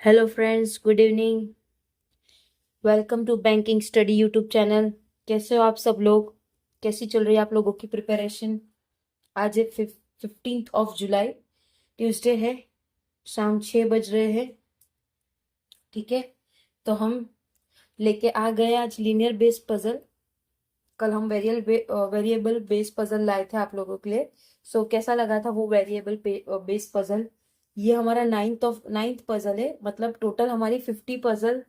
Hello friends, good evening. Welcome to banking study YouTube channel. कैसे हो आप सब लोग? कैसी चल रही है आप लोगों की प्रिपरेशन? आज है 15 जुलाई, ट्यूसडे है। शाम 6 बज रहे हैं। ठीक है, तो हम लेके आ गए आज लीनियर बेस्ड पजल। कल हम वेरिएबल बेस्ड पजल लाए थे आप लोगों के लिए। सो कैसा लगा था वो वेरिएबल बेस्ड पजल? ये हमारा नाइन्थ पजल है। मतलब टोटल हमारी 50 पजल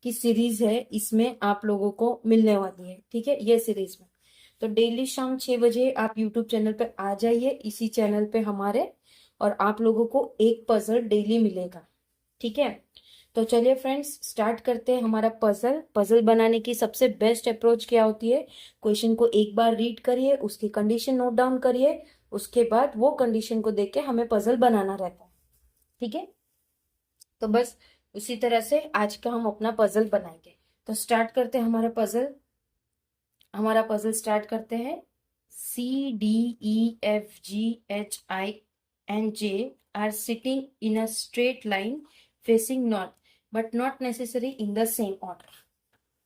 की सीरीज है, इसमें आप लोगों को मिलने वाली है। ठीक है, ये सीरीज में तो डेली शाम 6 बजे आप यूट्यूब चैनल पे आ जाइए, इसी चैनल पे हमारे, और आप लोगों को एक पजल डेली मिलेगा। ठीक है, तो चलिए फ्रेंड्स, स्टार्ट करते हैं हमारा पजल। पजल बनाने की सबसे बेस्ट अप्रोच क्या होती है? क्वेश्चन को एक बार रीड करिए, उसकी कंडीशन नोट डाउन करिए, उसके बाद वो कंडीशन को देख के हमें पजल बनाना रहता है। ठीक है, तो बस उसी तरह से आज का हम अपना पजल बनाएंगे। तो स्टार्ट करते हैं हमारा पजल स्टार्ट करते हैं। CDEFGHI and J are sitting in a straight line facing north but not necessary in the same order.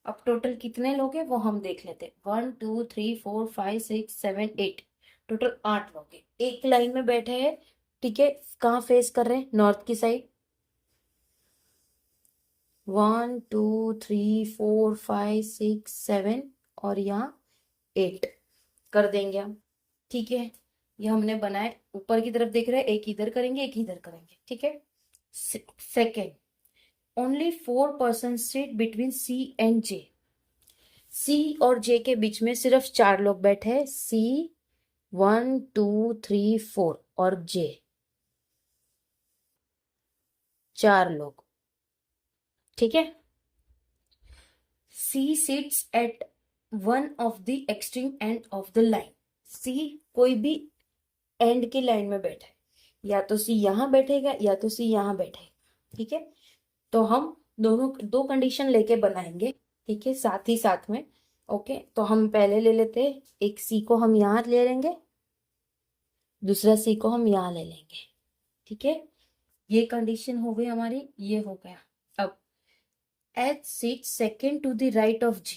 अब टोटल कितने लोग हैं वो हम देख लेते हैं। 1 2 3 4 5 6 7 8, टोटल 8 लोग हैं, एक लाइन में बैठे हैं। ठीक है, कहाँ फेस कर रहे हैं? नॉर्थ की साइड। 1 2 3 4 5 6 7 और यहाँ 8 कर देंगे हम। ठीक है, ये हमने बनाए, ऊपर की तरफ देख रहे हैं, एक इधर करेंगे एक इधर करेंगे। ठीक है, second, only 4 person seat between C and J। C और J के बीच में सिर्फ 4 लोग बैठे हैं। C 1 2 3 4 और J 4 लोग। ठीक है, C seats eight one of the extreme end of the line. C कोई भी एंड की लाइन में बैठा है, या तो C यहाँ बैठेगा या तो C यहाँ बैठेगा। ठीक है, तो हम दोनों दो कंडीशन लेके बनाएंगे। ठीक है, साथ ही साथ में। ओके, तो हम पहले ले लेते हैं, एक C को हम यहाँ ले लेंगे, दूसरा C को हम यहाँ ले लेंगे। ठीक है, ये कंडीशन हो गई हमारी, ये हो गया। अब H seat second to the right of J।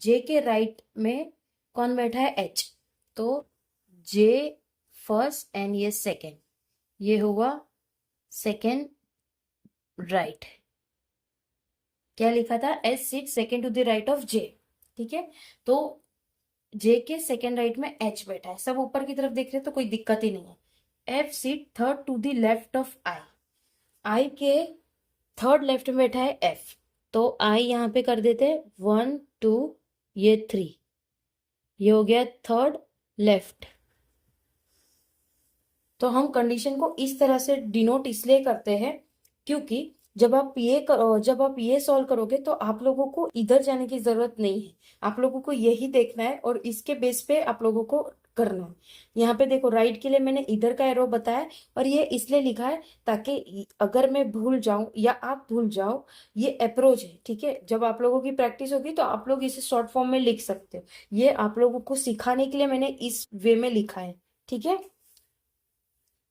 J के राइट में कौन बैठा है? H। तो J फर्स्ट एंड ये सेकेंड, ये हुआ सेकेंड राइट। क्या लिखा था? H seat second to the right of J। ठीक है, तो J के सेकेंड राइट में H बैठा है, सब ऊपर की तरफ देख रहे हैं तो कोई दिक्कत ही नहीं है। F seat third to the left of I। I के थर्ड लेफ्ट में बैठा है F, तो I यहाँ पे कर देते हैं 1 2, ये 3, ये हो गया थर्ड लेफ्ट। तो हम कंडीशन को इस तरह से डिनोट इसलिए करते हैं क्योंकि जब आप ये सॉल्व करोगे तो आप लोगों को इधर जाने की जरूरत नहीं है, आप लोगों को यही देखना है और इसके बेस पे आप लोगों को करना है। यहाँ पे देखो, राइट के लिए मैंने इधर का एरो बताया, और ये इसलिए लिखा है ताकि अगर मैं भूल जाऊं या आप भूल जाओ, ये अप्रोच है। ठीक है, जब आप लोगों की प्रैक्टिस होगी तो आप लोग इसे शॉर्ट फॉर्म में लिख सकते हो। ये आप लोगों को सिखाने के लिए मैंने इस वे में लिखा है। ठीक है,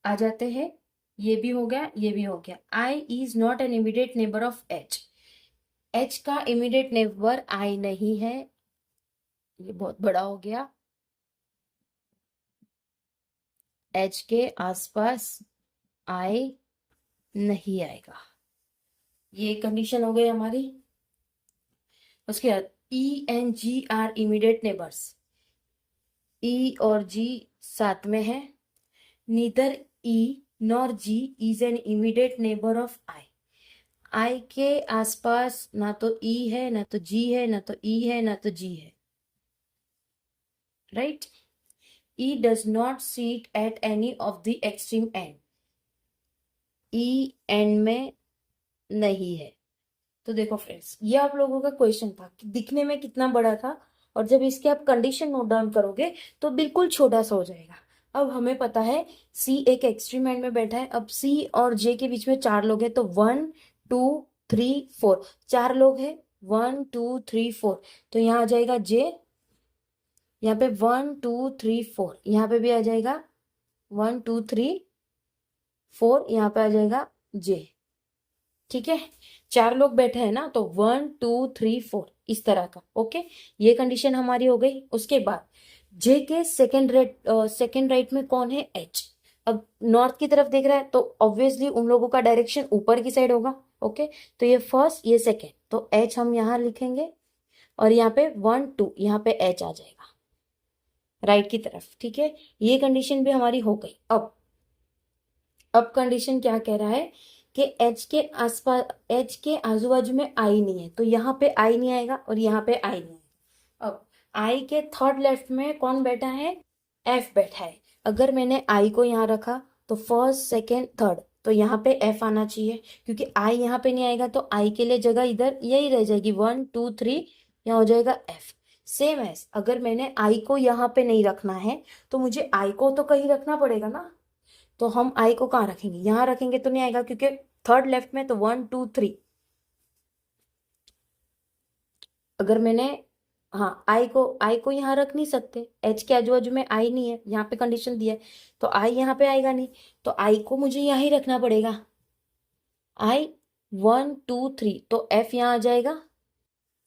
आ जाते हैं। ये भी हो गया, ये भी हो गया। I is not an immediate neighbour of H. H का इमीडिएट नेबर आई नहीं है, ये बहुत बड़ा हो गया। एच के आसपास आई नहीं आएगा, ये कंडीशन हो गई हमारी। उसके बाद E and G are immediate neighbours. E और जी साथ में है। Neither E nor G is an immediate neighbour of I. I के आसपास ना तो ई है ना तो जी है, ना तो ई है ना तो जी है। Right, E does not seat at any of the extreme and. E and में नहीं है। तो देखो फ्रेंड्स, ये आप लोगों का क्वेश्चन था कि दिखने में कितना बड़ा था, और जब इसके आप कंडीशन नोट डाउन करोगे तो बिल्कुल छोटा सा हो जाएगा। अब हमें पता है सी एक एक्सट्रीम एंड में बैठा है। अब सी और जे के बीच में 4 लोग हैं, तो 1 2 3 4, 4 लोग हैं। 1 2 3 4, तो यहाँ आ जाएगा जे, यहाँ पे 1 2 3 4, यहाँ पे भी आ जाएगा 1 2 3 4, यहाँ पे आ जाएगा जे। ठीक है, 4 लोग बैठे हैं ना, तो 1 2 3 4 इस तरह का। ओके, ये कंडीशन हमारी हो गई। उसके बाद जे के सेकेंड राइट में कौन है? एच। अब नॉर्थ की तरफ देख रहा है तो ऑब्वियसली उन लोगों का डायरेक्शन ऊपर की साइड होगा। ओके, तो ये फर्स्ट ये सेकेंड, तो एच हम यहाँ लिखेंगे और यहाँ पे 1 2 यहाँ पे एच आ जाएगा राइट की तरफ। ठीक है, ये कंडीशन भी हमारी हो गई। अब कंडीशन क्या कह रहा है कि एच के आसपास, एच के आजू बाजू में आई नहीं है, तो यहाँ पे आई नहीं आएगा और यहाँ पे आई नहीं आएगा। अब आई के थर्ड लेफ्ट में कौन बैठा है? एफ बैठा है। अगर मैंने आई को यहाँ रखा तो फर्स्ट सेकेंड थर्ड, तो यहाँ पे एफ आना चाहिए, क्योंकि आई यहाँ पे नहीं आएगा तो आई के लिए जगह इधर यही रह जाएगी 1 2 3, यहाँ हो जाएगा एफ। सेम एस, अगर मैंने आई को यहाँ पे नहीं रखना है तो मुझे आई को तो कहीं रखना पड़ेगा ना, तो हम आई को कहाँ रखेंगे? यहाँ रखेंगे तो नहीं आएगा, क्योंकि थर्ड लेफ्ट में, तो 1 2 3। अगर मैंने, हाँ, आई को यहाँ रख नहीं सकते, एच के आजू बाजू में आई नहीं है, यहाँ पे कंडीशन दिया है, तो आई यहाँ पे आएगा नहीं, तो आई को मुझे यहाँ ही रखना पड़ेगा। आई 1 2 3, तो एफ यहाँ आ जाएगा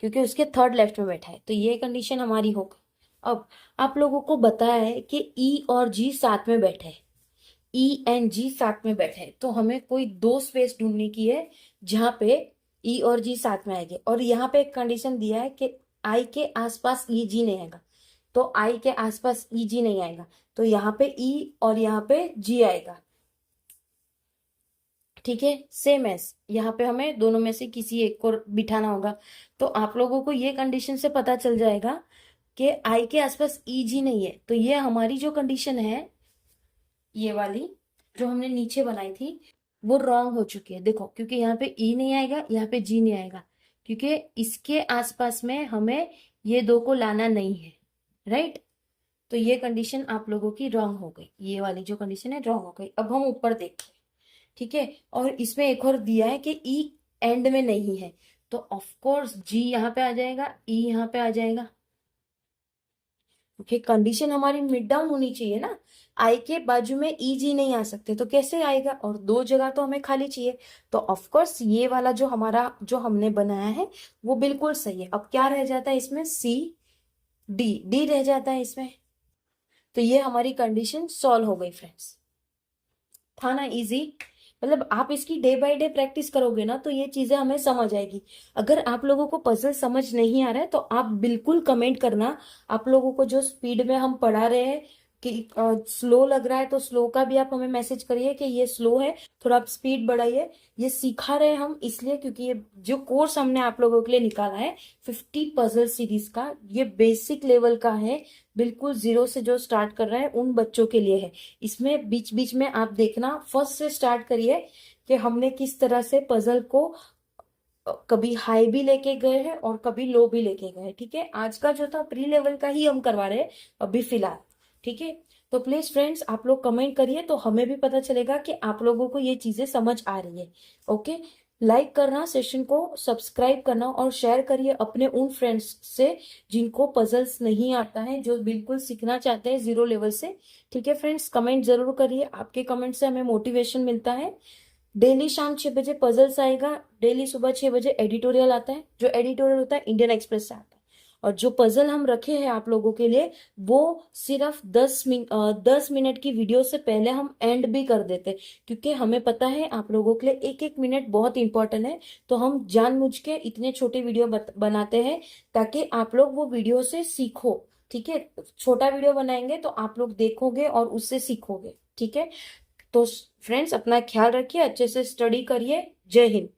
क्योंकि उसके थर्ड लेफ्ट में बैठा है, तो ये कंडीशन हमारी हो गई। अब आप लोगों को बताया है कि ई और जी साथ में बैठे हैं, ई एंड जी साथ में बैठे हैं, तो हमें कोई दो स्पेस ढूंढने की है जहां पे ई और जी साथ में आएंगे। और यहाँ पे एक कंडीशन दिया है कि आई के आसपास ई जी नहीं आएगा, तो आई के आसपास ई जी नहीं आएगा, तो यहाँ पे ई और यहाँ पे जी आएगा। ठीक है, सेम एस, यहाँ पे हमें दोनों में से किसी एक को बिठाना होगा। तो आप लोगों को ये कंडीशन से पता चल जाएगा कि आई के आसपास ई जी नहीं है, तो ये हमारी जो कंडीशन है, ये वाली जो हमने नीचे बनाई थी, वो रॉन्ग हो चुकी है। देखो, क्योंकि यहाँ पे ई नहीं आएगा, यहाँ पे जी नहीं आएगा, क्योंकि इसके आसपास में हमें ये दो को लाना नहीं है, राइट। तो ये कंडीशन आप लोगों की रॉन्ग हो गई, ये वाली जो कंडीशन है रॉन्ग हो गई। अब हम ऊपर देखते हैं। ठीक है, और इसमें एक और दिया है कि ई एंड में नहीं है, तो ऑफ कोर्स जी यहाँ पे आ जाएगा, ई यहाँ पे आ जाएगा। ओके, कंडीशन हमारी मिड डाउन होनी चाहिए ना, आई के बाजू में ई जी नहीं आ सकते, तो कैसे आएगा? और दो जगह तो हमें खाली चाहिए, तो ऑफ कोर्स ये वाला जो हमारा जो हमने बनाया है वो बिल्कुल सही है। अब क्या रह जाता है इसमें? सी डी, डी रह जाता है इसमें। तो ये हमारी कंडीशन सॉल्व हो गई फ्रेंड्स। था ना इजी? मतलब आप इसकी डे बाय डे प्रैक्टिस करोगे ना तो ये चीजें हमें समझ आएगी। अगर आप लोगों को पजल समझ नहीं आ रहा है तो आप बिल्कुल कमेंट करना। आप लोगों को जो स्पीड में हम पढ़ा रहे हैं कि स्लो लग रहा है तो स्लो का भी आप हमें मैसेज करिए कि ये स्लो है, थोड़ा आप स्पीड बढ़ाइए। ये सिखा रहे हैं हम इसलिए क्योंकि ये जो कोर्स हमने आप लोगों के लिए निकाला है 50 पजल सीरीज का, ये बेसिक लेवल का है, बिल्कुल जीरो से जो स्टार्ट कर रहा है उन बच्चों के लिए है। इसमें बीच बीच में आप देखना, फर्स्ट से स्टार्ट करिए कि हमने किस तरह से पजल को कभी हाई भी लेके गए हैं और कभी लो भी लेके गए। ठीक है, आज का जो था प्री लेवल का ही हम करवा रहे हैं अभी फिलहाल। ठीक है, तो प्लीज फ्रेंड्स आप लोग कमेंट करिए तो हमें भी पता चलेगा कि आप लोगों को ये चीजें समझ आ रही है। ओके, लाइक करना, सेशन को सब्सक्राइब करना और शेयर करिए अपने उन फ्रेंड्स से जिनको पजल्स नहीं आता है, जो बिल्कुल सीखना चाहते हैं जीरो लेवल से। ठीक है फ्रेंड्स, कमेंट जरूर करिए, आपके कमेंट से हमें मोटिवेशन मिलता है। डेली शाम 6 बजे पजल्स आएगा, डेली सुबह 6 बजे एडिटोरियल आता है, जो एडिटोरियल होता है इंडियन एक्सप्रेस से आता है। और जो पजल हम रखे हैं आप लोगों के लिए वो सिर्फ 10 मिनट की वीडियो से पहले हम एंड भी कर देते हैं, क्योंकि हमें पता है आप लोगों के लिए एक एक मिनट बहुत इंपॉर्टेंट है। तो हम जानबूझ के इतने छोटे वीडियो बनाते हैं ताकि आप लोग वो वीडियो से सीखो। ठीक है, छोटा वीडियो बनाएंगे तो आप लोग देखोगे और उससे सीखोगे। ठीक है, तो फ्रेंड्स अपना ख्याल रखिए, अच्छे से स्टडी करिए। जय हिंद।